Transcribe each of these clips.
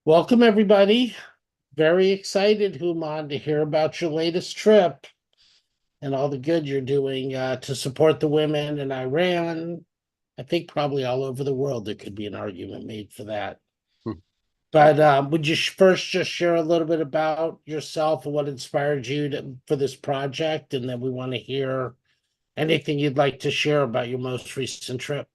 Welcome, everybody. Very excited, Hooman, to hear about your latest trip and all the good you're doing to support the women in Iran. I think probably all over the world there could be an argument made for that. Hmm. But would you first just share a little bit about yourself and what inspired you for this project? And then we want to hear anything you'd like to share about your most recent trip.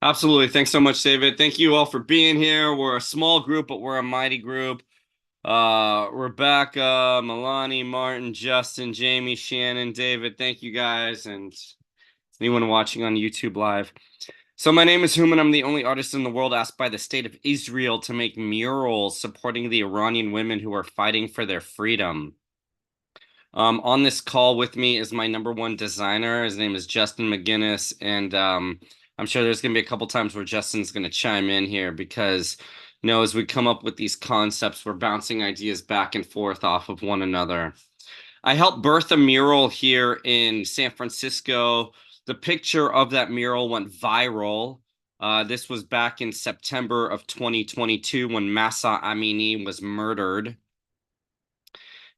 Absolutely. Thanks so much, David. Thank you all for being here. We're a small group, but we're a mighty group. Rebecca, Milani, Martin, Justin, Jamie, Shannon, David, thank you guys, and anyone watching on YouTube Live. So my name is Hooman. I'm the only artist in the world asked by the state of Israel to make murals supporting the Iranian women who are fighting for their freedom. On this call with me is my number one designer. His name is Justin McGinnis, and I'm sure there's going to be a couple times where Justin's going to chime in here because, as we come up with these concepts, we're bouncing ideas back and forth off of one another. I helped birth a mural here in San Francisco. The picture of that mural went viral. This was back in September of 2022 when Mahsa Amini was murdered.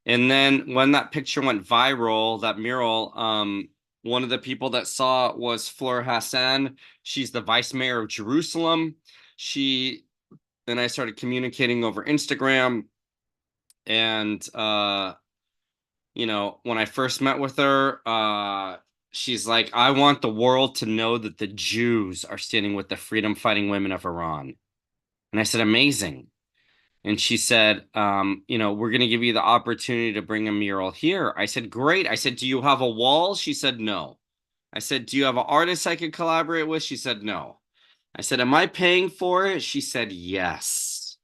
And then when that picture went viral, that mural, one of the people that saw it was Fleur Hassan. She's the vice mayor of Jerusalem. She and I started communicating over Instagram. And when I first met with her, she's like, I want the world to know that the Jews are standing with the freedom fighting women of Iran. And I said, amazing. And she said, we're going to give you the opportunity to bring a mural here. I said, great. I said, do you have a wall? She said, no. I said, do you have an artist I could collaborate with? She said, no. I said, am I paying for it? She said, yes.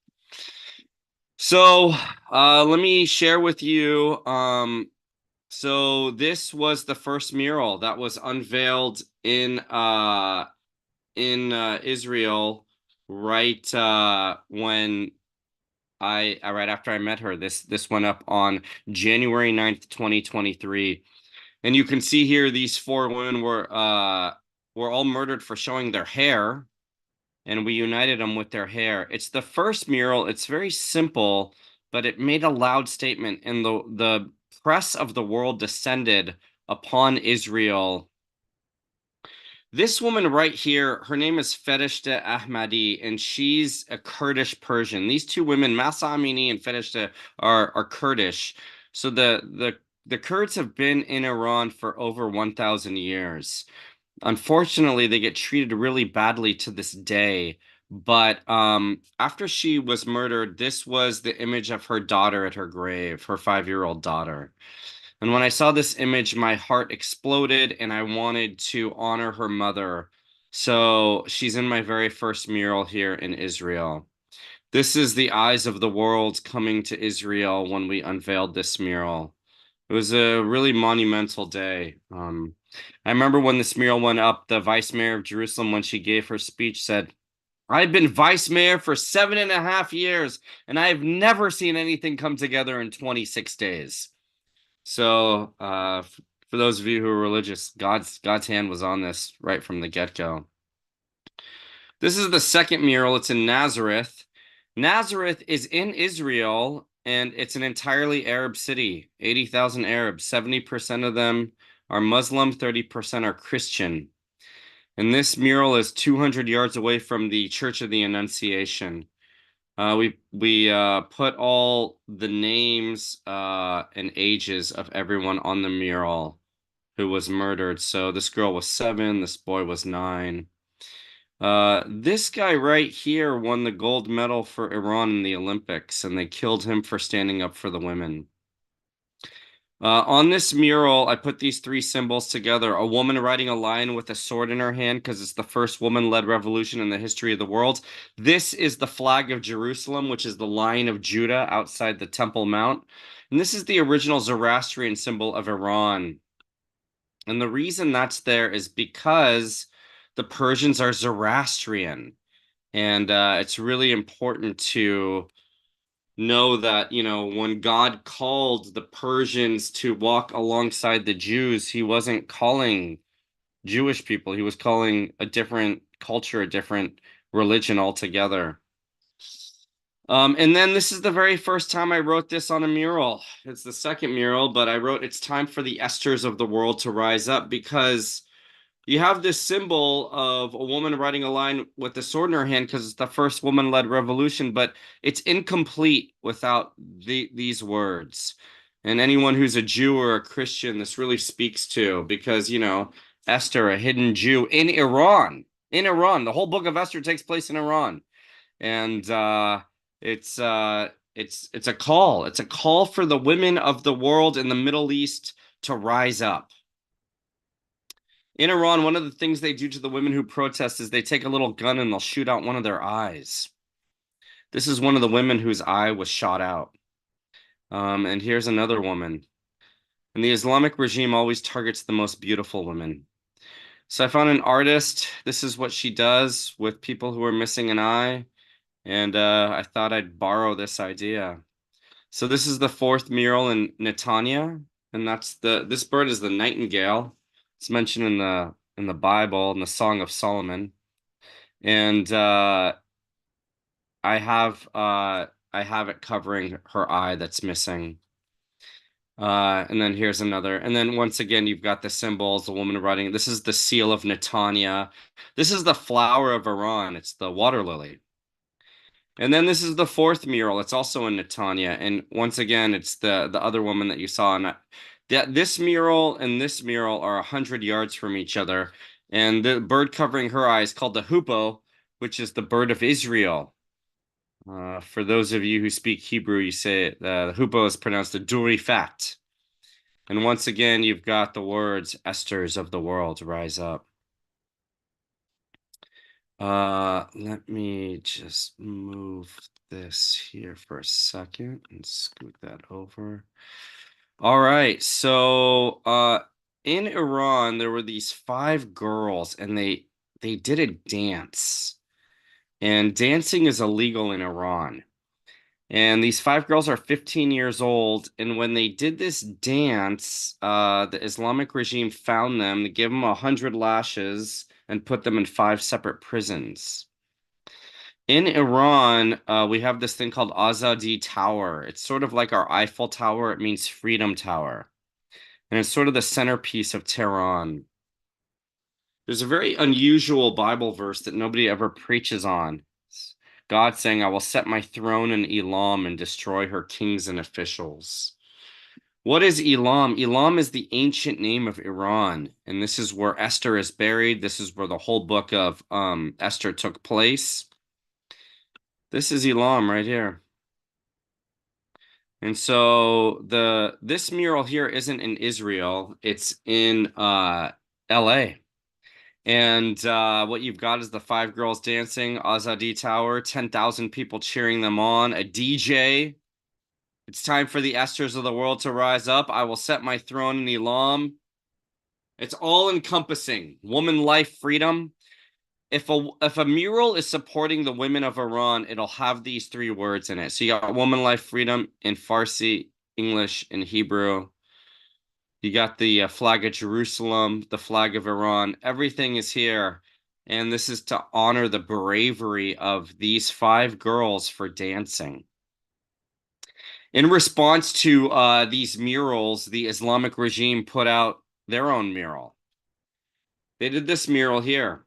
So let me share with you. So this was the first mural that was unveiled in Israel right when right after I met her. This went up on January 9th, 2023. And you can see here these four women were all murdered for showing their hair, and we united them with their hair. It's the first mural. It's very simple, but it made a loud statement, and the press of the world descended upon Israel. This woman right here, her name is Ferishte Ahmadi, and she's a Kurdish Persian. These two women, Mahsa Amini and Ferishte, are Kurdish. So the Kurds have been in Iran for over 1,000 years. Unfortunately, they get treated really badly to this day. But after she was murdered, this was the image of her daughter at her grave, her 5-year-old daughter. And when I saw this image, my heart exploded and I wanted to honor her mother. So she's in my very first mural here in Israel. This is the eyes of the world coming to Israel when we unveiled this mural. It was a really monumental day. I remember when this mural went up, the vice mayor of Jerusalem, when she gave her speech, said, I've been vice mayor for 7.5 years, and I've never seen anything come together in 26 days. So, for those of you who are religious, God's hand was on this right from the get-go. This is the second mural. It's in Nazareth. Nazareth is in Israel, and it's an entirely Arab city. 80,000 Arabs. 70% of them are Muslim, 30% are Christian. And this mural is 200 yards away from the Church of the Annunciation. We put all the names and ages of everyone on the mural who was murdered. So this girl was 7, this boy was 9. This guy right here won the gold medal for Iran in the Olympics, and they killed him for standing up for the women. On this mural, I put these three symbols together. A woman riding a lion with a sword in her hand because it's the first woman-led revolution in the history of the world. This is the flag of Jerusalem, which is the Lion of Judah outside the Temple Mount. And this is the original Zoroastrian symbol of Iran. And the reason that's there is because the Persians are Zoroastrian. And it's really important to know that, when God called the Persians to walk alongside the Jews, he wasn't calling Jewish people. He was calling a different culture, a different religion altogether. And then this is the very first time I wrote this on a mural. It's the second mural, but I wrote, "It's time for the Esthers of the world to rise up," because you have this symbol of a woman writing a line with the sword in her hand because it's the first woman-led revolution, but it's incomplete without these words. And anyone who's a Jew or a Christian, this really speaks to, because, Esther, a hidden Jew in Iran. In Iran. The whole book of Esther takes place in Iran. And it's it's a call. It's a call for the women of the world in the Middle East to rise up. In Iran, one of the things they do to the women who protest is they take a little gun and they'll shoot out one of their eyes. This is one of the women whose eye was shot out. And here's another woman. And the Islamic regime always targets the most beautiful women. So I found an artist. This is what she does with people who are missing an eye. And I thought I'd borrow this idea. So this is the fourth mural in Netanya, and this bird is the nightingale. It's mentioned in the Bible in the Song of Solomon, and I have it covering her eye that's missing. And then here's another, and then once again you've got the symbols, the woman writing. This is the seal of Netanya. This is the flower of Iran. It's the water lily. And then this is the fourth mural. It's also in Netanya, and once again, it's the other woman that you saw. And this mural and this mural are 100 yards from each other, and the bird covering her eye is called the hoopoe, which is the bird of Israel. For those of you who speak Hebrew, you say the hoopoe is pronounced the duri fat. And once again, you've got the words "Esthers of the world rise up." Let me just move this here for a second and scoot that over. All right. So, in Iran, there were these five girls and they did a dance. And dancing is illegal in Iran. And these five girls are 15 years old. And when they did this dance, the Islamic regime found them, they gave them 100 lashes, and put them in five separate prisons. In Iran, we have this thing called Azadi Tower. It's sort of like our Eiffel Tower. It means Freedom Tower. And it's sort of the centerpiece of Tehran. There's a very unusual Bible verse that nobody ever preaches on. It's God saying, "I will set my throne in Elam and destroy her kings and officials." What is Elam? Elam is the ancient name of Iran, and this is where Esther is buried. This is where the whole book of Esther took place. This is Elam right here. And so this mural here isn't in Israel, it's in LA. And what you've got is the five girls dancing, Azadi Tower, 10,000 people cheering them on, a DJ. It's time for the Esthers of the world to rise up. I will set my throne in Elam. It's all encompassing. Woman, life, freedom. If a mural is supporting the women of Iran, it'll have these three words in it. So you got woman, life, freedom in Farsi, English, and Hebrew. You got the flag of Jerusalem, the flag of Iran. Everything is here. And this is to honor the bravery of these five girls for dancing. In response to these murals, the Islamic regime put out their own mural. They did this mural here.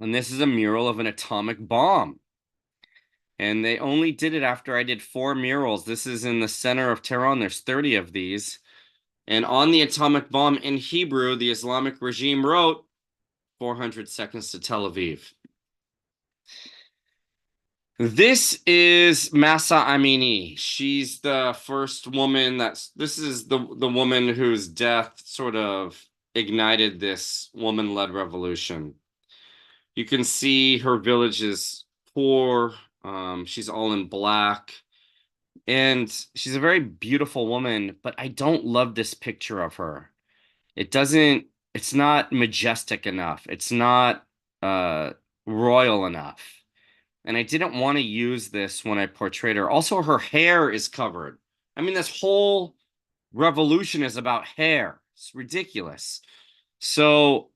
And this is a mural of an atomic bomb. And they only did it after I did 4 murals. This is in the center of Tehran. There's 30 of these. And on the atomic bomb in Hebrew, the Islamic regime wrote 400 seconds to Tel Aviv. This is Masa Amini. She's the first woman this is the woman whose death sort of ignited this woman-led revolution. You can see her village is poor. She's all in black. And she's a very beautiful woman, but I don't love this picture of her. It's not majestic enough. It's not royal enough. And I didn't want to use this when I portrayed her. Also, her hair is covered. I mean, this whole revolution is about hair. It's ridiculous. So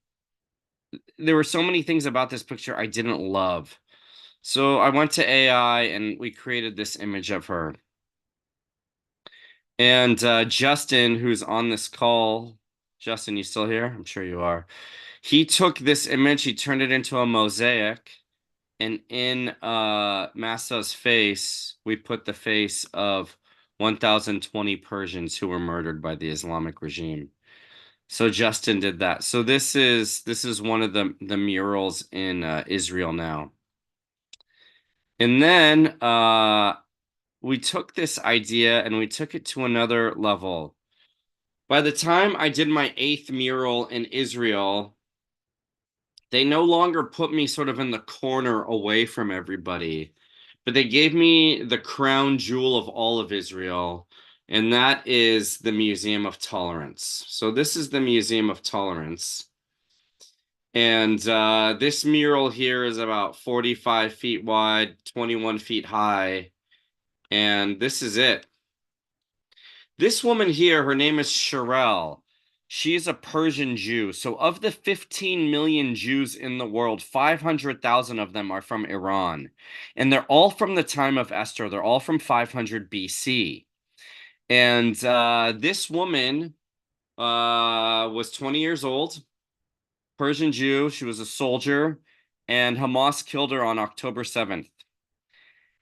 there were so many things about this picture I didn't love. So I went to AI and we created this image of her. And Justin, who's on this call, Justin, you still here? I'm sure you are. He took this image, he turned it into a mosaic, and in Massa's face, we put the face of 1,020 Persians who were murdered by the Islamic regime. So Justin did that. So this is one of the murals in Israel now. And then we took this idea and we took it to another level. By the time I did my 8th mural in Israel, they no longer put me sort of in the corner away from everybody, but they gave me the crown jewel of all of Israel, and that is the Museum of Tolerance. So this is the Museum of Tolerance. And this mural here is about 45 feet wide, 21 feet high, and this is it. This woman here, her name is Sherelle. She is a Persian Jew. So of the 15 million Jews in the world, 500,000 of them are from Iran. And they're all from the time of Esther. They're all from 500 BC. And this woman was 20 years old, Persian Jew. She was a soldier, and Hamas killed her on October 7th.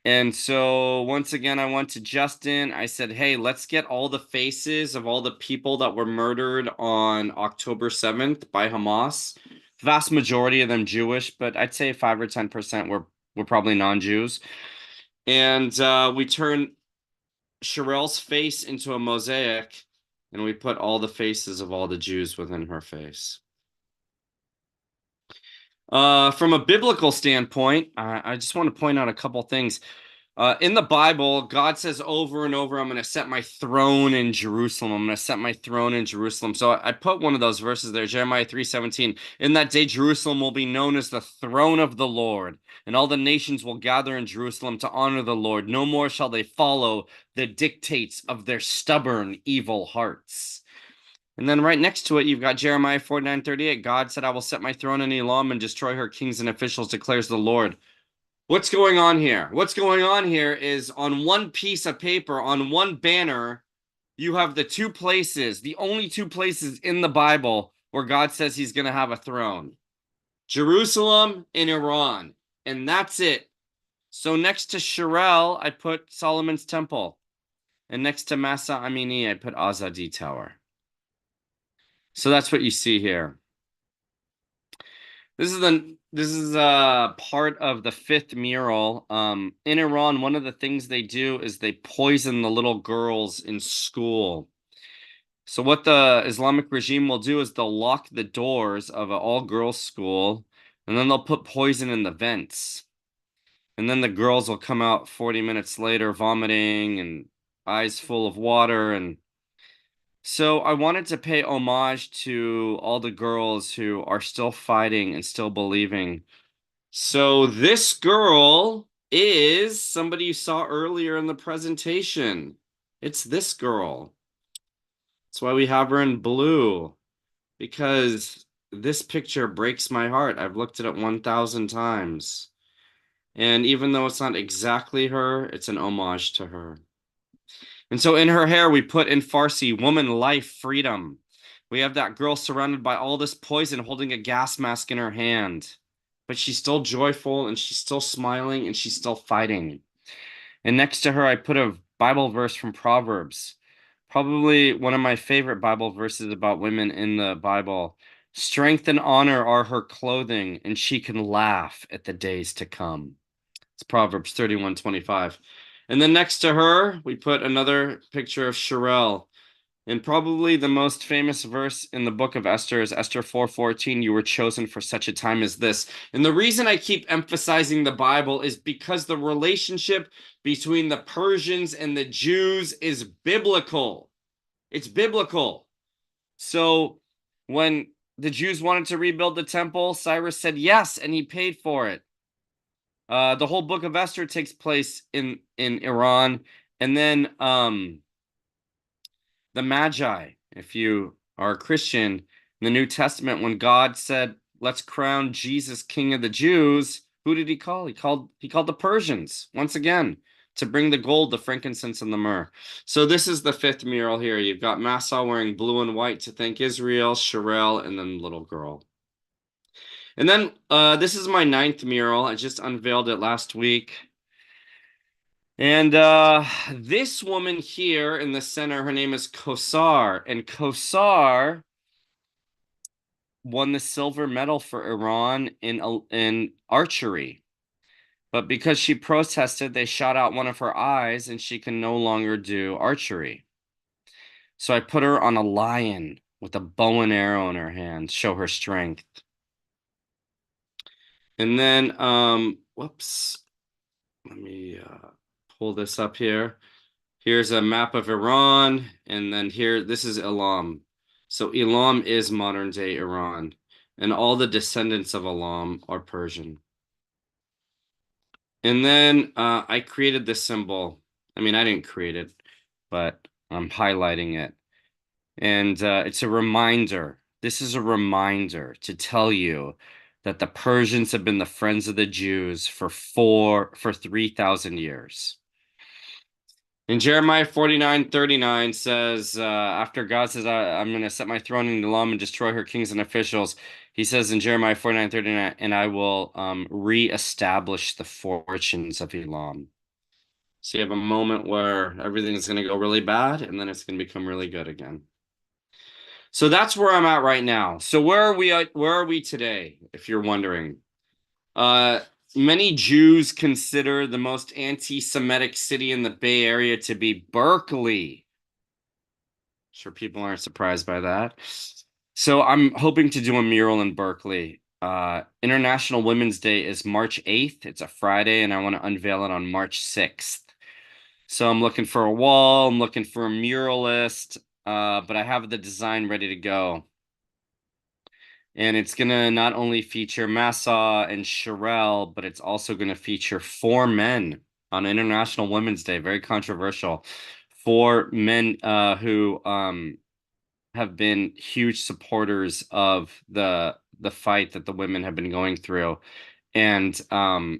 And so once again, I went to Justin. I said, hey, let's get all the faces of all the people that were murdered on October 7th by Hamas. Vast majority of them Jewish, but I'd say 5 or 10% were probably non-Jews. And we turned Sherelle's face into a mosaic, and we put all the faces of all the Jews within her face. From a biblical standpoint, I just want to point out a couple things. In the Bible, God says over and over, I'm going to set my throne in Jerusalem. I'm going to set my throne in Jerusalem. So I put one of those verses there, Jeremiah 3:17. In that day, Jerusalem will be known as the throne of the Lord, and all the nations will gather in Jerusalem to honor the Lord. No more shall they follow the dictates of their stubborn, evil hearts. And then right next to it, you've got Jeremiah 49:38. God said, I will set my throne in Elam and destroy her kings and officials, declares the Lord. What's going on here? What's going on here is on one piece of paper, on one banner, you have the two places, the only two places in the Bible where God says he's going to have a throne. Jerusalem and Iran. And that's it. So next to Sherelle, I put Solomon's Temple. And next to Massa Amini, I put Azadi Tower. So that's what you see here. This is part of the 5th mural. In Iran, one of the things they do is they poison the little girls in school. So what the Islamic regime will do is they'll lock the doors of an all-girls school, and then they'll put poison in the vents. And then the girls will come out 40 minutes later vomiting and eyes full of water. And so I wanted to pay homage to all the girls who are still fighting and still believing. So this girl is somebody you saw earlier in the presentation. It's this girl. That's why we have her in blue, because this picture breaks my heart. I've looked at it 1,000 times. And even though it's not exactly her, it's an homage to her. And so in her hair, we put in Farsi, woman, life, freedom. We have that girl surrounded by all this poison holding a gas mask in her hand. But she's still joyful and she's still smiling and she's still fighting. And next to her, I put a Bible verse from Proverbs. Probably one of my favorite Bible verses about women in the Bible. Strength and honor are her clothing, and she can laugh at the days to come. It's Proverbs 31:25. And then next to her, we put another picture of Sherelle. And probably the most famous verse in the book of Esther is Esther 4:14. You were chosen for such a time as this. And the reason I keep emphasizing the Bible is because the relationship between the Persians and the Jews is biblical. It's biblical. So when the Jews wanted to rebuild the temple, Cyrus said yes, and he paid for it. The whole book of Esther takes place in Iran. And then the Magi, if you are a Christian, in the New Testament, when God said, let's crown Jesus King of the Jews, Who did he call? He called the Persians once again to bring the gold, the frankincense, and the myrrh. So this is the fifth mural here. You've got Massa wearing blue and white to thank Israel, Sherelle, and then little girl. And then this is my ninth mural. I just unveiled it last week. And this woman here in the center, her name is Kosar. And Kosar won the silver medal for Iran in archery. But because she protested, they shot out one of her eyes and she can no longer do archery. So I put her on a lion with a bow and arrow in her hand, show her strength. And then, whoops, let me pull this up here. Here's a map of Iran, and then here, this is Elam. So Elam is modern day Iran, and all the descendants of Elam are Persian. And then I created this symbol. I mean, I didn't create it, but I'm highlighting it. And it's a reminder. This is a reminder to tell you that the Persians have been the friends of the Jews for 3,000 years. And Jeremiah 49:39 says, after God says, I'm going to set my throne in Elam and destroy her kings and officials, he says in Jeremiah 49:39, and I will reestablish the fortunes of Elam. So you have a moment where everything's going to go really bad, and then it's going to become really good again. So that's where I'm at right now. So where are we today, if you're wondering? Many Jews consider the most anti-Semitic city in the Bay Area to be Berkeley. I'm sure people aren't surprised by that. So I'm hoping to do a mural in Berkeley. International Women's Day is March 8th. It's a Friday, and I want to unveil it on March 6th. So I'm looking for a wall. I'm looking for a muralist, but I have the design ready to go. And it's going to not only feature Massa and Sherelle, but it's also going to feature 4 men on International Women's Day. Very controversial. 4 men who have been huge supporters of the fight that the women have been going through. And I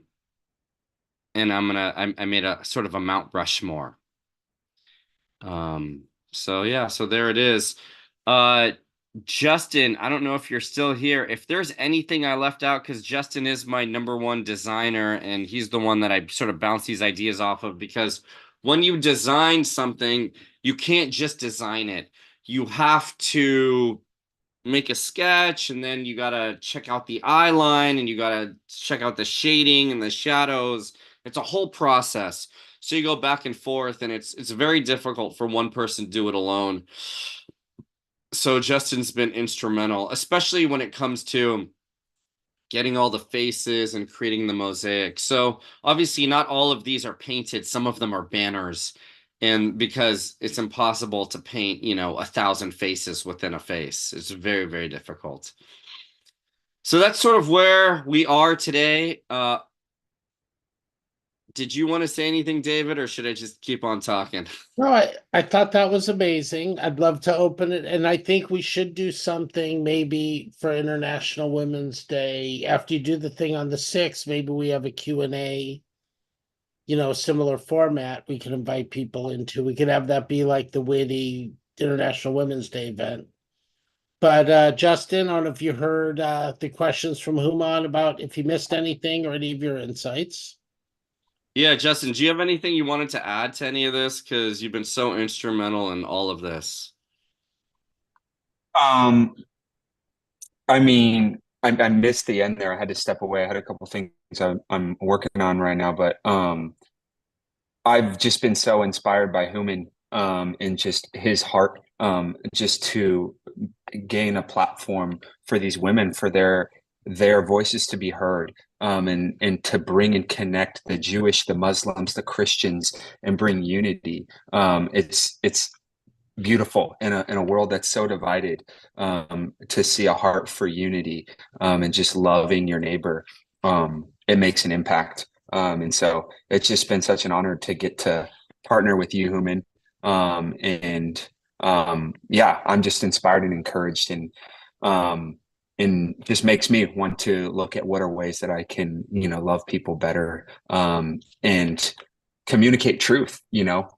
made a sort of a Mount Rushmore. So yeah, so there it is. Justin, I don't know if you're still here. If there's anything I left out, because Justin is my #1 designer, and he's the one that I sort of bounce these ideas off of, because when you design something, you can't just design it. You have to make a sketch, and then you gotta check out the eye line, and you gotta check out the shading and the shadows. It's a whole process. So you go back and forth, and it's very difficult for one person to do it alone. So Justin's been instrumental, especially when it comes to getting all the faces and creating the mosaic. So obviously not all of these are painted. Some of them are banners. And because it's impossible to paint, 1,000 faces within a face. It's very, very difficult. So that's sort of where we are today. Did you want to say anything, David, or should I just keep on talking? No, I thought that was amazing. I'd love to open it, and I think we should do something maybe for International Women's Day. After you do the thing on the 6th, maybe we have a Q&A, similar format we can invite people into. We could have that be like the witty International Women's Day event. But Justin, I don't know if you heard the questions from Hooman about if he missed anything or any of your insights. Yeah, Justin, do you have anything you wanted to add to any of this? Because you've been so instrumental in all of this. Um, I mean, I missed the end there. I had to step away. I had a couple things I'm working on right now, but I've just been so inspired by Hooman and just his heart just to gain a platform for these women, for their voices to be heard, and to bring and connect the Jewish, the Muslims, the Christians, and bring unity. It's beautiful in a world that's so divided, to see a heart for unity, and just loving your neighbor. It makes an impact. And so it's just been such an honor to get to partner with you, Hooman. Yeah, I'm just inspired and encouraged, and and just makes me want to look at what are ways that I can, love people better, and communicate truth,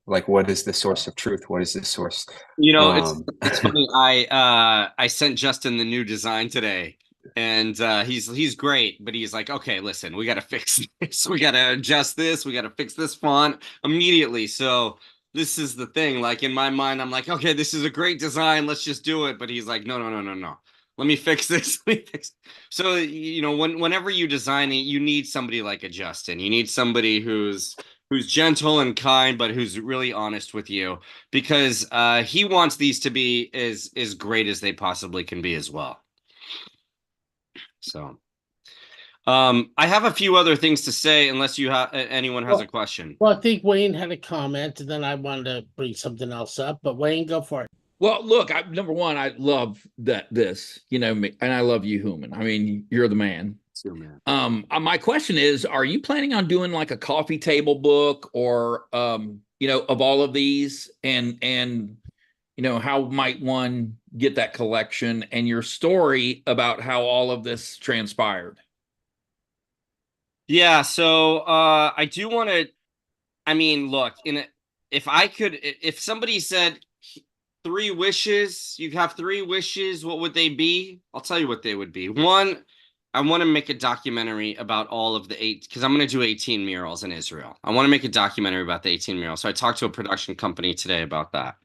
like what is the source of truth? What is the source? You know, it's funny. I sent Justin the new design today, and he's great, but he's like, okay, listen, we got to fix this, we got to adjust this, we got to fix this font immediately. So this is the thing. Like in my mind, I'm like, okay, this is a great design, let's just do it. But he's like, no, no, no, no, no. Let me fix this. Let me fix. So whenever you design it, you need somebody like a Justin. You need somebody who's gentle and kind, but who's really honest with you, because he wants these to be as great as they possibly can be as well. So I have a few other things to say, unless you have anyone has a question. Well, I think Wayne had a comment, and then I wanted to bring something else up. But Wayne, go for it. Well, look, number one, I love this, and I love you, Hooman. I mean, you're the man. Sure, man. My question is, are you planning on doing like a coffee table book, or of all of these, and how might one get that collection and your story about how all of this transpired? Yeah, so I do want to. I mean, look, if somebody said 3 wishes, you have 3 wishes, what would they be? I'll tell you what they would be. One, I want to make a documentary about all of the because I'm going to do 18 murals in Israel. I want to make a documentary about the 18 murals. So I talked to a production company today about that.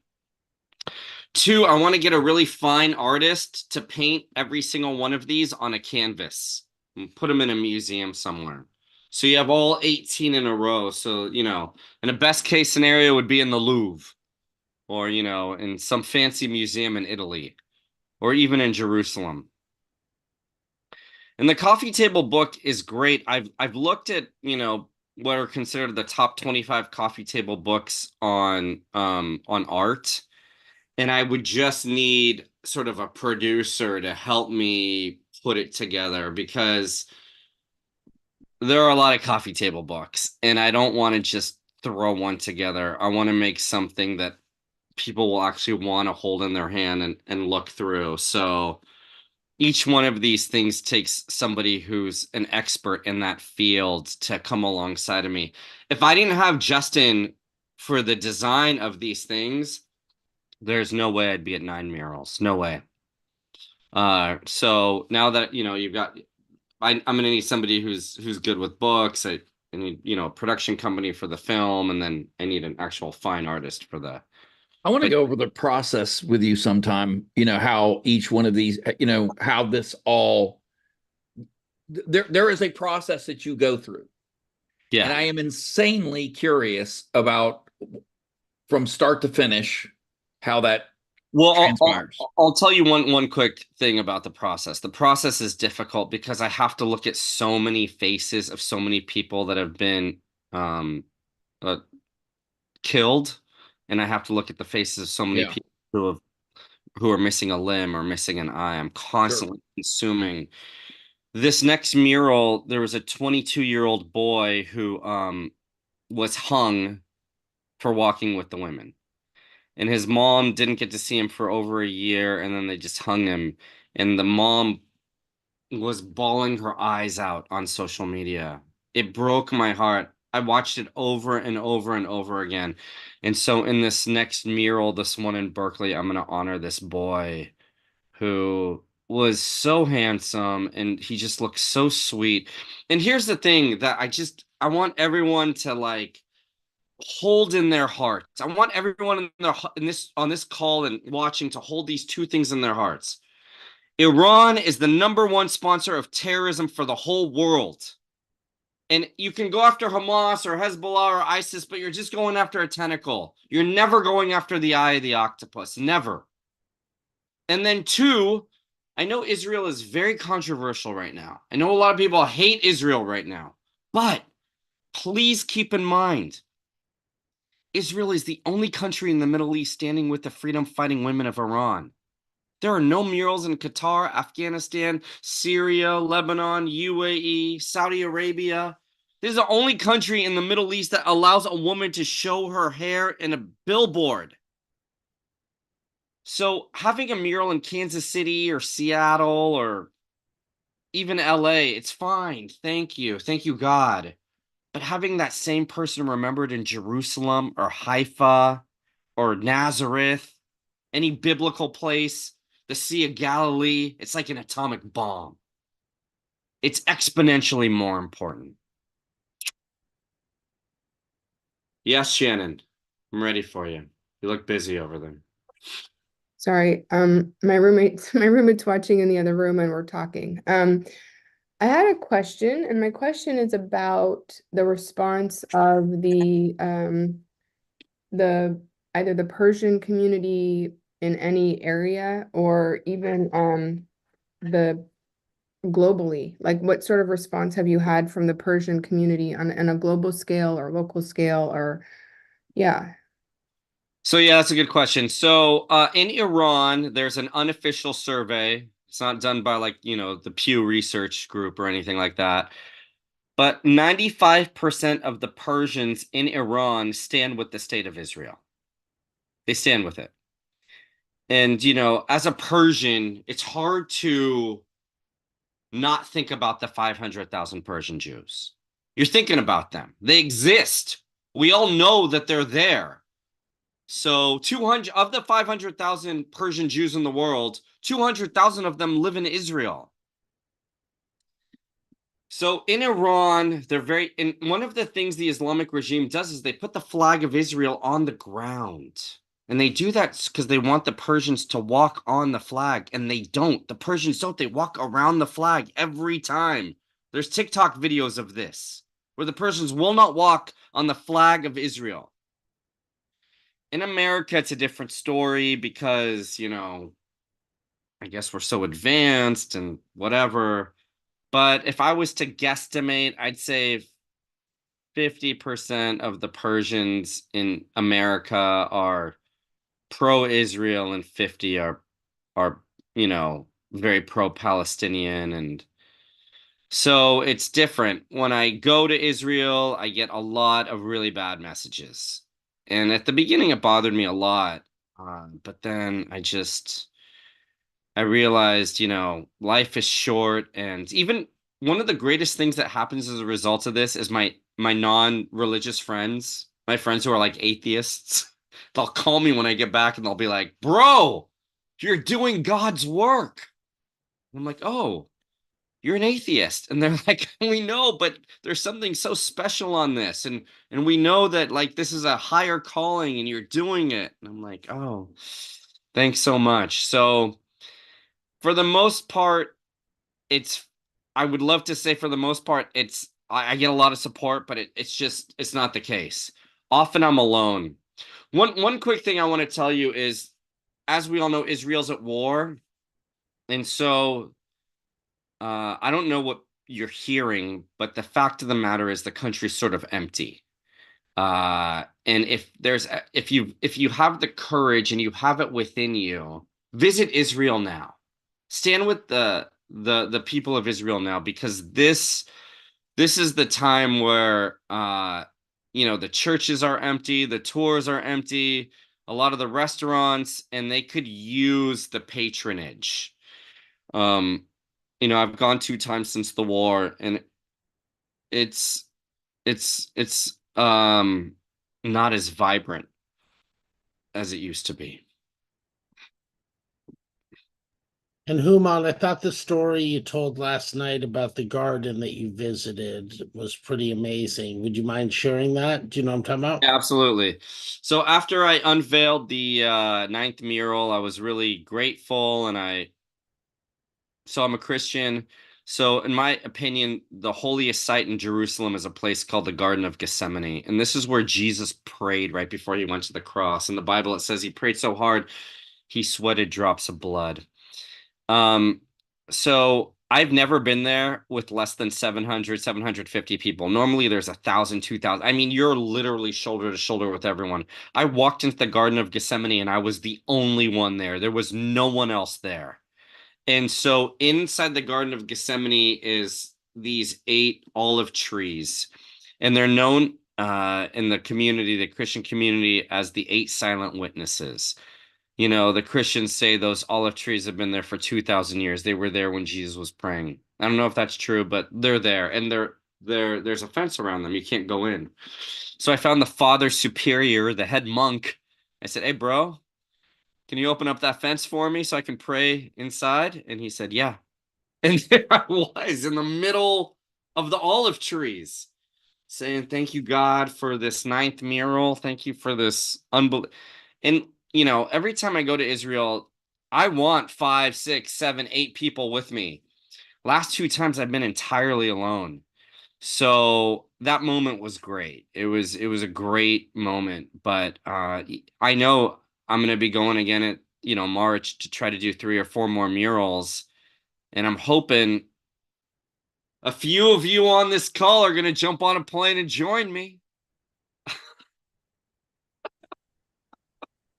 2, I want to get a really fine artist to paint every single one of these on a canvas and put them in a museum somewhere. So you have all 18 in a row. So, in a best case scenario would be in the Louvre, or, in some fancy museum in Italy, or even in Jerusalem. And the coffee table book is great. I've looked at, what are considered the top 25 coffee table books on art. And I would just need sort of a producer to help me put it together, because there are a lot of coffee table books, and I don't want to just throw one together. I want to make something that people will actually want to hold in their hand and look through. So each one of these things takes somebody who's an expert in that field to come alongside of me. If I didn't have Justin for the design of these things, there's no way I'd be at 9 murals. No way. So now that you've got, I'm gonna need somebody who's good with books. I need a production company for the film, and then I need an actual fine artist for the. I want to go over the process with you sometime, how each one of these, how this all, there is a process that you go through. Yeah. And I am insanely curious about, from start to finish, how that transpires. I'll tell you one quick thing about the process. The process is difficult because I have to look at so many faces of so many people that have been killed, and I have to look at the faces of so many people who are missing a limb or missing an eye. I'm constantly consuming. This next mural, there was a 22-year-old boy who was hung for walking with the women. And his mom didn't get to see him for over a year, and then they just hung him. And the mom was bawling her eyes out on social media. It broke my heart. I watched it over and over and over again. And so in this next mural, this one in Berkeley, I'm going to honor this boy who was so handsome, and he just looked so sweet. And here's the thing that I want everyone to hold in their hearts. I want everyone on this call and watching to hold these 2 things in their hearts. Iran is the #1 sponsor of terrorism for the whole world. And you can go after Hamas or Hezbollah or ISIS, but you're just going after a tentacle. You're never going after the eye of the octopus. Never. And then 2, I know Israel is very controversial right now. I know a lot of people hate Israel right now. But please keep in mind, Israel is the only country in the Middle East standing with the freedom-fighting women of Iran. There are no murals in Qatar, Afghanistan, Syria, Lebanon, UAE, Saudi Arabia. This is the only country in the Middle East that allows a woman to show her hair in a billboard. So having a mural in Kansas City or Seattle or even LA, it's fine. Thank you. Thank you, God. But having that same person remembered in Jerusalem or Haifa or Nazareth, any biblical place, the Sea of Galilee, it's like an atomic bomb. It's exponentially more important. Yes, Shannon, I'm ready for you. You look busy over there. Sorry, my roommate's watching in the other room and we're talking. I had a question, and my question is about the response of the either the Persian community in any area or even the globally. Like, what sort of response have you had from the Persian community on a global scale or local scale or yeah. So yeah, that's a good question. So in Iran, there's an unofficial survey. It's not done by like, the Pew Research Group or anything like that. But 95% of the Persians in Iran stand with the state of Israel. They stand with it. And, as a Persian, it's hard to not think about the 500,000 Persian Jews. You're thinking about them. They exist. We all know that they're there. So 200 of the 500,000 Persian Jews in the world, 200,000 of them live in Israel. So in Iran, and one of the things the Islamic regime does is they put the flag of Israel on the ground. And they do that because they want the Persians to walk on the flag, and they don't. The Persians don't. They walk around the flag every time. There's TikTok videos of this, where the Persians will not walk on the flag of Israel. In America, it's a different story because, I guess we're so advanced and whatever. But if I was to guesstimate, I'd say 50% of the Persians in America are pro-Israel and 50 are very pro-Palestinian. And so it's different. When I go to Israel, I get a lot of really bad messages. And at the beginning, it bothered me a lot. But then I realized, life is short. And even one of the greatest things that happens as a result of this is my non-religious friends, my friends who are like atheists, they'll call me when I get back and they'll be like, bro, you're doing God's work. And I'm like, oh, you're an atheist. And they're like, we know, but there's something so special on this. And we know that like this is a higher calling and you're doing it. And I'm like, oh, thanks so much. So for the most part, I would love to say for the most part, I get a lot of support, but it's not the case. Often I'm alone. One quick thing I want to tell you is, as we all know, Israel's at war. And so I don't know what you're hearing, but the fact of the matter is the country's sort of empty. And if you have the courage and you have it within you, visit Israel now. Stand with the people of Israel now, because this is the time where the churches are empty, the tours are empty, a lot of the restaurants, and they could use the patronage. I've gone 2 times since the war, and it's not as vibrant as it used to be. And Hooman, I thought the story you told last night about the garden that you visited was pretty amazing. Would you mind sharing that? Do you know what I'm talking about? Absolutely. So after I unveiled the 9th mural, I was really grateful, and so I'm a Christian. So in my opinion, the holiest site in Jerusalem is a place called the Garden of Gethsemane. And this is where Jesus prayed right before he went to the cross. In the Bible, it says he prayed so hard, he sweated drops of blood. So I've never been there with less than 700, 750 people. Normally there's 1,000, 2,000. I mean, you're literally shoulder to shoulder with everyone. I walked into the Garden of Gethsemane and I was the only one there. There was no one else there. And so inside the Garden of Gethsemane is these 8 olive trees, and they're known in the community, the Christian community, as the 8 silent witnesses. You know, the Christians say those olive trees have been there for 2,000 years. They were there when Jesus was praying. I don't know if that's true, but they're there, and there's a fence around them. You can't go in. So I found the Father Superior, the head monk. I said, "Hey, bro, can you open up that fence for me so I can pray inside?" And he said, "Yeah." And there I was in the middle of the olive trees, saying, "Thank you, God, for this ninth mural. Thank you for this unbelievable." And you know, every time I go to Israel, I want 5, 6, 7, 8 people with me. Last 2 times I've been entirely alone. So that moment was great. It was a great moment. But I know I'm gonna be going again at March to try to do 3 or 4 more murals, and I'm hoping a few of you on this call are gonna jump on a plane and join me.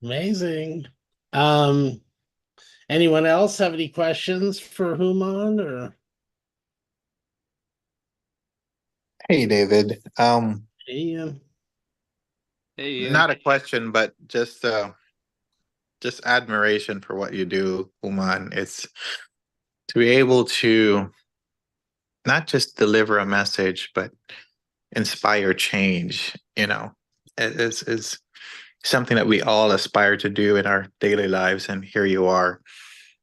Amazing. Um, anyone else have any questions for Hooman or Hey, David. Ian? Hey, Ian. Not a question, but just admiration for what you do, Uman. It's to be able to not just deliver a message, but inspire change, is something that we all aspire to do in our daily lives. And here you are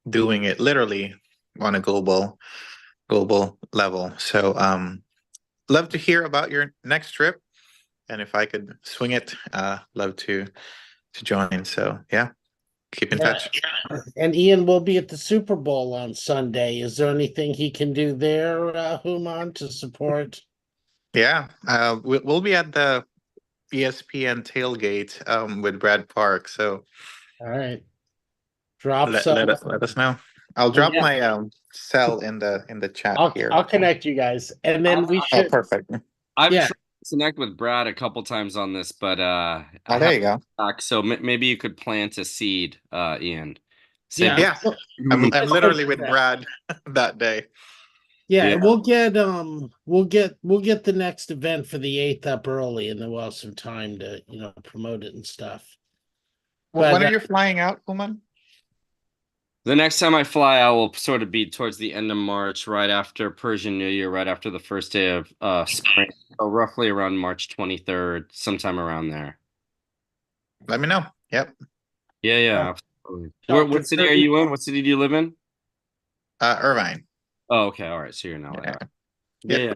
doing it literally on a global level. So love to hear about your next trip. And if I could swing it, love to join. So yeah, keep in Yeah. touch. And Ian will be at the Super Bowl on Sunday. Is there anything he can do there, Hooman, to support? Yeah, we'll be at the ESPN tailgate with Brad Park. So All right. Drop let some. let us know. I'll And drop yeah, my cell in the chat here. I'll connect you guys. And then we Oh, should, perfect. I've yeah, tried to connect with Brad a couple times on this, but I Oh, there have you go. back. So maybe you could plant a seed, Ian. Say yeah. Yeah, I'm literally with Brad that day. Yeah, Yeah. and we'll get the next event for the 8th up early, and then we'll have some time to, promote it and stuff. But When are you flying out, Uman? The next time I fly out will sort of be towards the end of March, right after Persian New Year, right after the first day of spring, so roughly around March 23rd, sometime around there. Let me know. Yep. Yeah, absolutely. Dr. What city are you in? What city do you live in? Irvine. Oh, okay, all right. So you're in LA. Yeah. Yeah, Yep. yeah.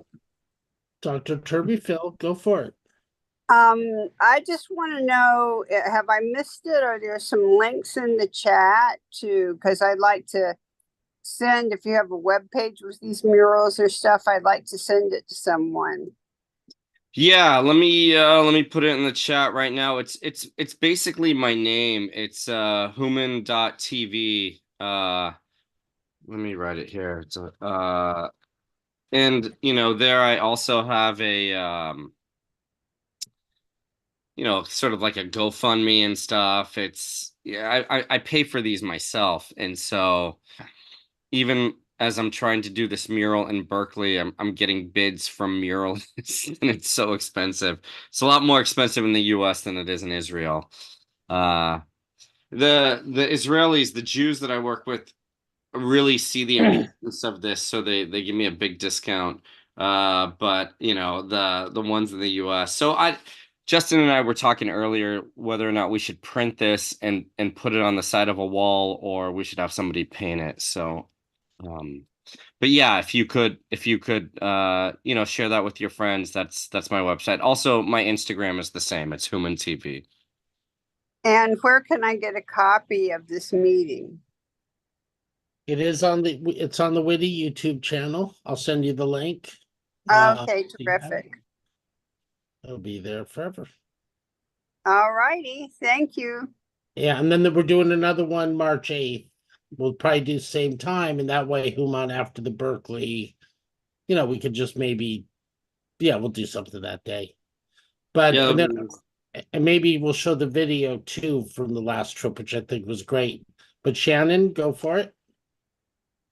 Dr. Turby Phil, go for it. I just want to know, have I missed it? Are there some links in the chat because I'd like to send, if you have a web page with these murals or stuff, I'd like to send it to someone. Yeah, let me put it in the chat right now. It's basically my name. It's Hooman.tv. Let me write it here. It's and there I also have a sort of like a GoFundMe and stuff. It's yeah, I pay for these myself, and so even as I'm trying to do this mural in Berkeley, I'm getting bids from muralists, and it's so expensive. It's a lot more expensive in the U.S. than it is in Israel. Uh, the Israelis, the Jews that I work with, really see the importance of this, so they give me a big discount. But the ones in the US. So Justin and I were talking earlier whether or not we should print this and put it on the side of a wall, or we should have somebody paint it. So but yeah, if you could share that with your friends, that's my website. Also, my Instagram is the same. It's Human TV. And where can I get a copy of this meeting? It's on the Witty YouTube channel. I'll send you the link. Okay, So you have it. terrific. It'll be there forever. All righty, thank you. Yeah, and then we're doing another one March 8th. We'll probably do same time, and that way Hooman after the Berkeley, we could just maybe, we'll do something that day. But Yeah, and maybe we'll show the video too from the last trip, which I think was great. But Shannon, go for it.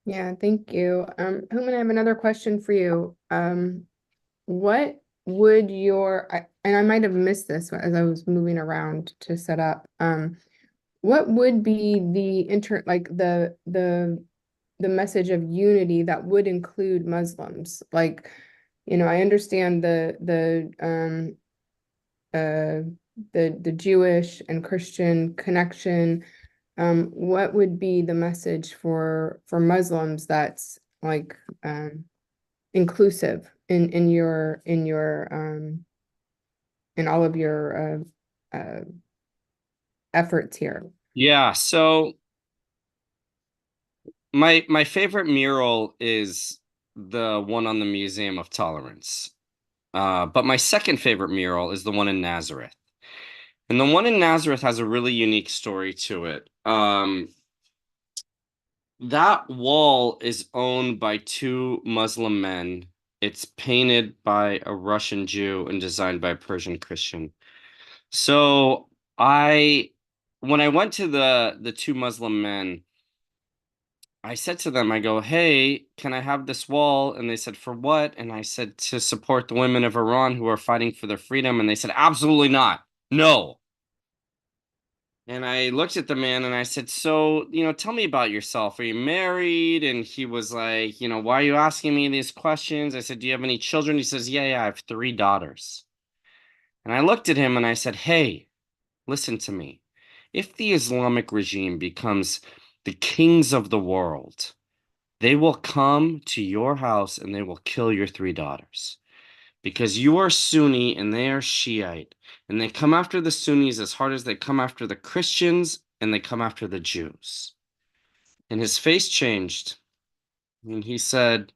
Yeah, thank you. Hooman, I have another question for you. What would and I might have missed this as I was moving around to set up. what would be like the message of unity that would include Muslims? Like, I understand the Jewish and Christian connection. What would be the message for Muslims that's like inclusive in all of your efforts here? Yeah, so my favorite mural is the one on the Museum of Tolerance. But my second favorite mural is the one in Nazareth. And the one in Nazareth has a really unique story to it. That wall is owned by two Muslim men. It's painted by a Russian Jew and designed by a Persian Christian. So when I went to the two Muslim men, I said to them, I go, hey, can I have this wall? And they said, for what? And I said, to support the women of Iran who are fighting for their freedom. And they said, absolutely not. No. And I looked at the man and I said, so, tell me about yourself. Are you married? And he was like, why are you asking me these questions? I said, do you have any children? He says, yeah, I have 3 daughters. And I looked at him and I said, hey, listen to me. If the Islamic regime becomes the kings of the world, they will come to your house and they will kill your 3 daughters. Because you are Sunni and they are Shiite. And they come after the Sunnis as hard as they come after the Christians and they come after the Jews. And his face changed. And he said,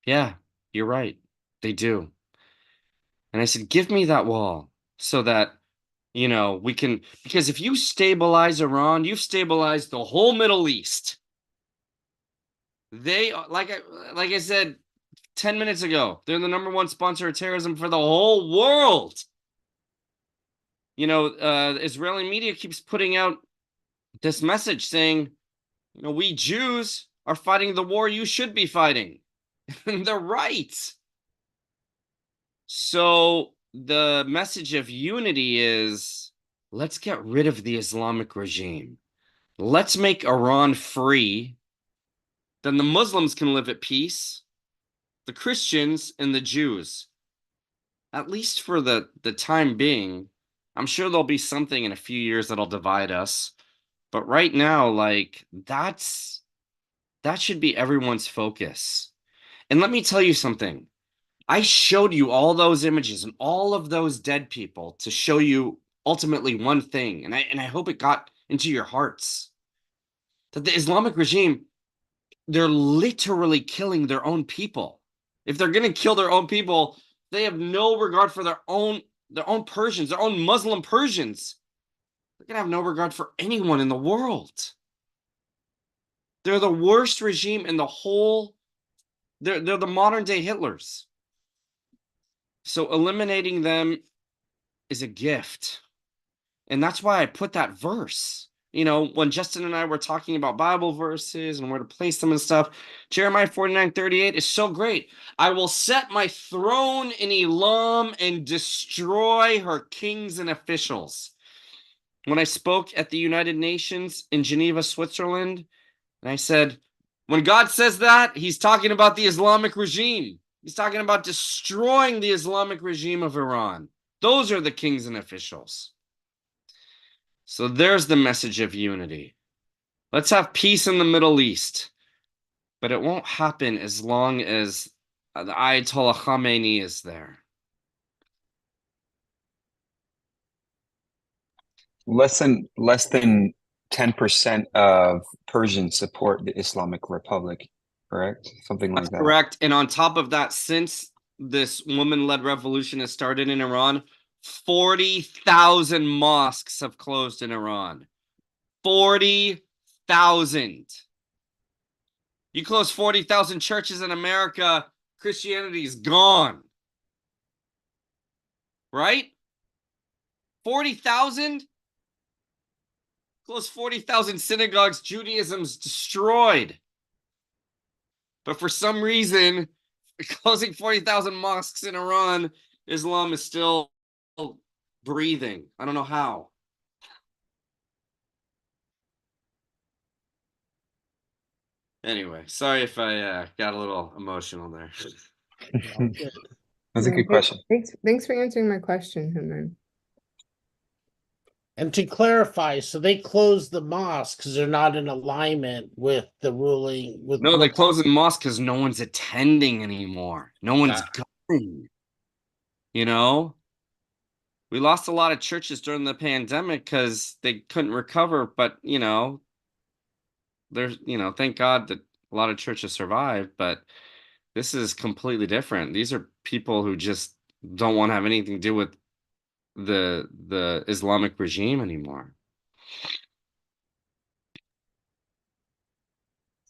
yeah, you're right. They do. And I said, give me that wall so that, we can, because if you stabilize Iran, you've stabilized the whole Middle East. They, like I said 10 minutes ago, they're the #1 sponsor of terrorism for the whole world. Israeli media keeps putting out this message saying, we Jews are fighting the war you should be fighting. And they're right. So the message of unity is, let's get rid of the Islamic regime. Let's make Iran free. Then the Muslims can live at peace. The Christians and the Jews, at least for the time being. I'm sure there'll be something in a few years that'll divide us. But right now, that should be everyone's focus. And let me tell you something. I showed you all those images and all of those dead people to show you ultimately one thing. And I hope it got into your hearts. That the Islamic regime, they're literally killing their own people. If they're going to kill their own people, they have no regard for their own Persians, their own Muslim Persians. They're going to have no regard for anyone in the world. They're the worst regime in the whole. They're the modern day Hitlers. So eliminating them is a gift. And that's why I put that verse. When Justin and I were talking about Bible verses and where to place them and stuff, Jeremiah 49:38 is so great. I will set my throne in Elam and destroy her kings and officials. When I spoke at the United Nations in Geneva, Switzerland, and I said, when God says that, he's talking about the Islamic regime. He's talking about destroying the Islamic regime of Iran. Those are the kings and officials. So there's the message of unity. Let's have peace in the Middle East. But it won't happen as long as the Ayatollah Khamenei is there. Less than 10% of Persians support the Islamic Republic, correct? Something like That's that. correct. And on top of that, since this woman-led revolution has started in Iran, 40,000 mosques have closed in Iran. 40,000. You close 40,000 churches in America, Christianity's gone. Right? 40,000? Close 40,000 synagogues, Judaism's destroyed. But for some reason, closing 40,000 mosques in Iran, Islam is still breathing. I don't know how. Anyway, sorry if I got a little emotional there. All good. That's a No, good question. Thanks for answering my question, Hooman. And to clarify, so they closed the mosque because they're not in alignment with the ruling with No, they're what closing the mosque because no one's attending anymore. No one's going. You know, we lost a lot of churches during the pandemic because they couldn't recover. But there's thank God that a lot of churches survived. But this is completely different. These are people who just don't want to have anything to do with the Islamic regime anymore.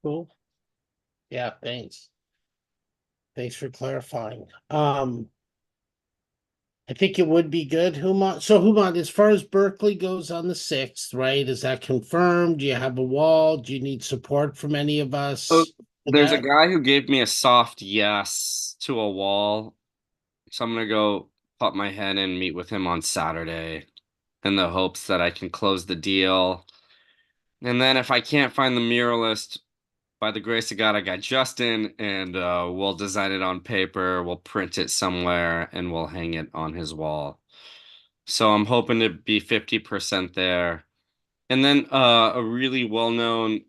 Cool. Yeah, thanks. Thanks for clarifying. I think it would be good, Hooman. So, Hooman, as far as Berkeley goes on the 6th, right? Is that confirmed? Do you have a wall? Do you need support from any of us So for there's a that? guy who gave me a soft yes to a wall. So I'm gonna go pop my head in and meet with him on Saturday in the hopes that I can close the deal. And then if I can't find the muralist, by the grace of God, I got Justin, and we'll design it on paper, we'll print it somewhere, and we'll hang it on his wall. So I'm hoping to be 50% there. And then a really well-known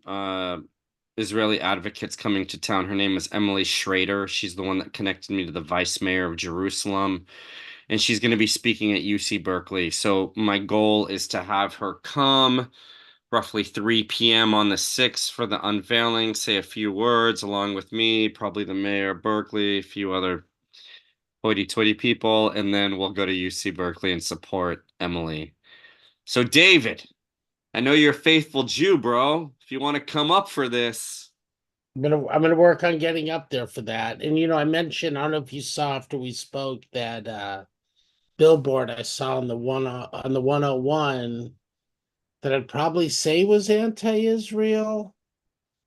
Israeli advocate's coming to town. Her name is Emily Schrader. She's the one that connected me to the vice mayor of Jerusalem, and she's going to be speaking at UC Berkeley. So my goal is to have her come roughly 3 p.m. on the 6th for the unveiling, say a few words along with me, probably the mayor of Berkeley, a few other hoity-toity people, and then we'll go to UC Berkeley and support Emily. So David, I know you're a faithful Jew, bro. If you want to come up for this. I'm gonna work on getting up there for that. And I mentioned, I don't know if you saw after we spoke that billboard I saw on the 101 that I'd probably say was anti-Israel.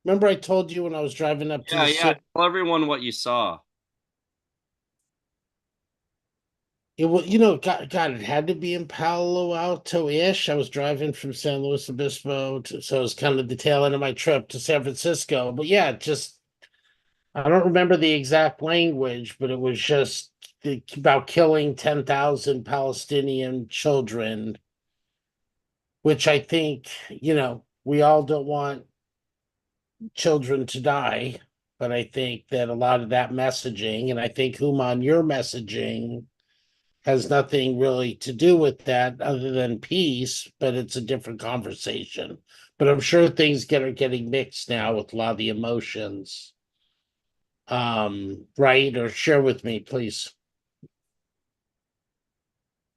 Remember I told you when I was driving up to Yeah, the yeah. city? Tell everyone what you saw. It was, God, it had to be in Palo Alto-ish. I was driving from San Luis Obispo, so it was kind of the tail end of my trip to San Francisco. But yeah, just I don't remember the exact language, but it was just about killing 10,000 Palestinian children, which I think, we all don't want children to die, but I think that a lot of that messaging, and I think Human, your messaging has nothing really to do with that other than peace, but it's a different conversation. But I'm sure things are getting mixed now with a lot of the emotions. Right? Or share with me, please.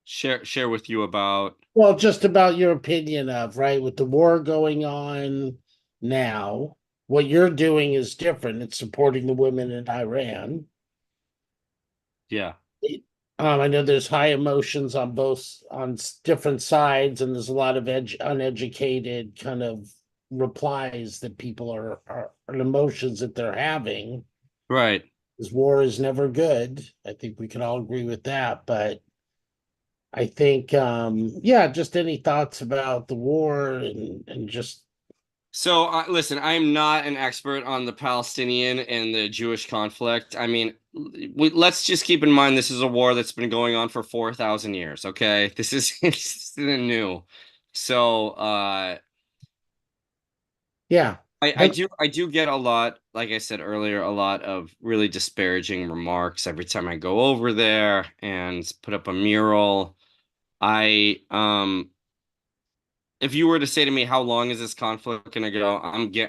Share with you about. Well, just about your opinion of, right, with the war going on now, what you're doing is different. It's supporting the women in Iran. Yeah. I know there's high emotions on different sides, and there's a lot of uneducated kind of replies that people are emotions that they're having. Right. Because war is never good. I think we can all agree with that. But I think, yeah, just any thoughts about the war and just. So, listen, I'm not an expert on the Palestinian and the Jewish conflict. I mean, let's just keep in mind this is a war that's been going on for 4,000 years, okay? This isn't new. So, Yeah, I do get a lot, like I said earlier, a lot of really disparaging remarks every time I go over there and put up a mural. I If you were to say to me, how long is this conflict gonna go?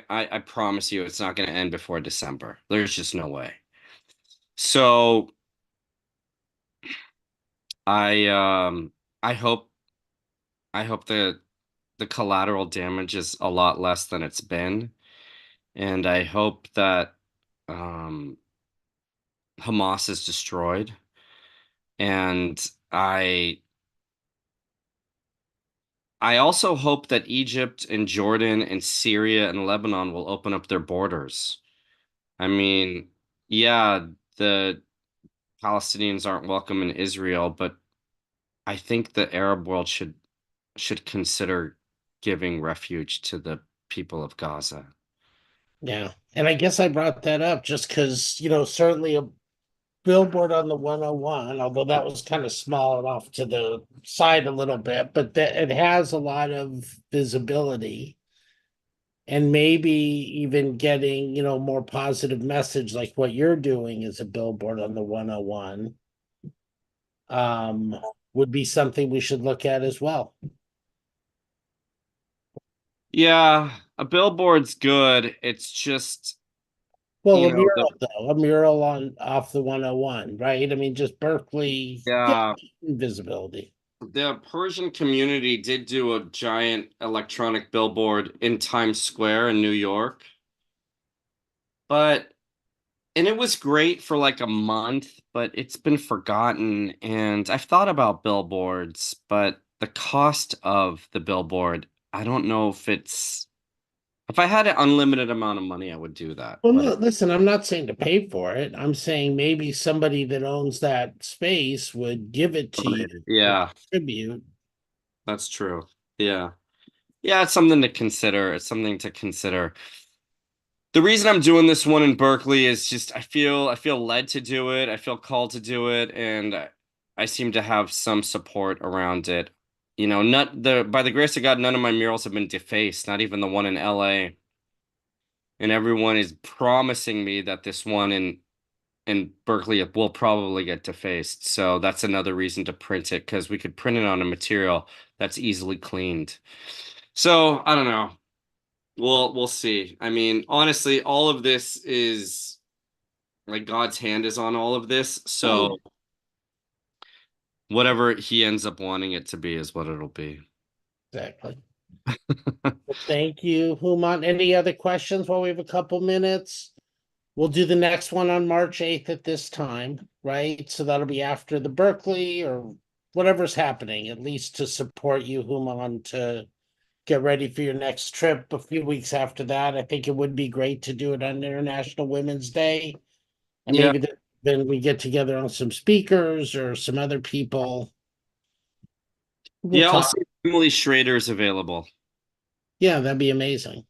I promise you it's not gonna end before December. There's just no way. So I um I hope I hope the collateral damage is a lot less than it's been. And I hope that um Hamas is destroyed. And I also hope that Egypt and Jordan and Syria and Lebanon will open up their borders. I mean, yeah, the Palestinians aren't welcome in Israel, but I think the Arab world should consider giving refuge to the people of Gaza. Yeah. And I guess I brought that up just because, certainly a billboard on the 101, although that was kind of small and off to the side a little bit, but that it has a lot of visibility. And maybe even getting, more positive message like what you're doing as a billboard on the 101 would be something we should look at as well. Yeah, a billboard's good. It's just, Well, you a know, mural though, a mural on off the 101, right? I mean, just Berkeley, yeah, visibility. the Persian community did do a giant electronic billboard in Times Square in New York. But and it was great for like a month, but it's been forgotten. And I've thought about billboards, but the cost of the billboard, I don't know if I had an unlimited amount of money, I would do that. Well, But no, listen, I'm not saying to pay for it. I'm saying maybe somebody that owns that space would give it to you as yeah, tribute. that's true. Yeah. Yeah, it's something to consider. It's something to consider. The reason I'm doing this one in Berkeley is just I feel led to do it. I feel called to do it, and I seem to have some support around it. Not the by the grace of God, none of my murals have been defaced, not even the one in LA. And everyone is promising me that this one in Berkeley will probably get defaced. So that's another reason to print it because we could print it on a material that's easily cleaned. So I don't know. We'll see. I mean, honestly, all of this is like God's hand is on all of this. So whatever he ends up wanting it to be is what it'll be. Exactly. Well, thank you, Human. Any other questions while we have a couple minutes? We'll do the next one on March 8th at this time, right? So that'll be after the Berkeley or whatever's happening, at least to support you, Human, to get ready for your next trip a few weeks after that. I think it would be great to do it on International Women's Day. And Yeah. maybe then we get together on some speakers or some other people. We'll Yeah, I'll talk. see if Emily Schrader's available. Yeah, that'd be amazing.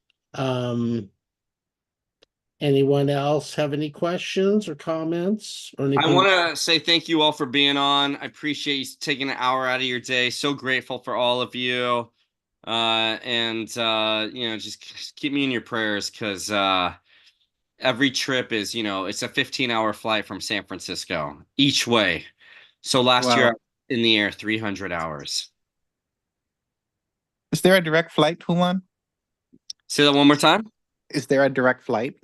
Anyone else have any questions or comments or I anything? want to say thank you all for being on. I appreciate you taking an hour out of your day. So grateful for all of you. Just keep me in your prayers because every trip is, it's a 15-hour flight from San Francisco each way. So last year I Wow. was in the air 300 hours. Is there a direct flight, Human? Say that one more time. Is there a direct flight?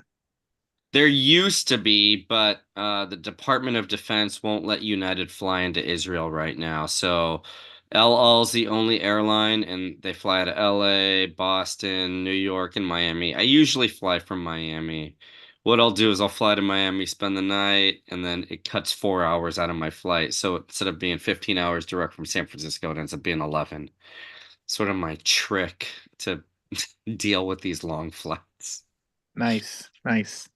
There used to be, but the Department of Defense won't let United fly into Israel right now. So El Al's the only airline, and they fly out of LA, Boston, New York, and Miami. I usually fly from Miami. What I'll do is I'll fly to Miami, spend the night, and then it cuts 4 hours out of my flight. So instead of being 15 hours direct from San Francisco, it ends up being 11. Sort of my trick to deal with these long flights. Nice, nice.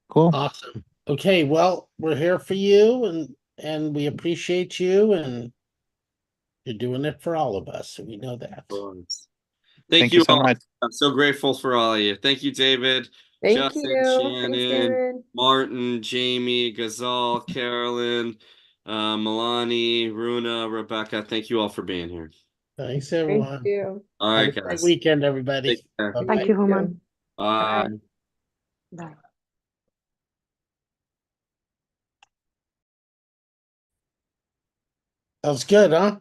Cool. Awesome. Okay, well, we're here for you and we appreciate you and you're doing it for all of us, so we know that. Thank you you so all. much. I'm so grateful for all of you. Thank you, David, Thank Justin, you. Thanks, Shannon, David. Martin, Jamie, Gazal, Carolyn, Milani, Runa, Rebecca. Thank you all for being here. Thanks, Thank everyone. you. All Have right, a great guys. weekend, everybody. Take care. Bye-bye. Thank you, Hooman. Bye. Bye. That was good, huh?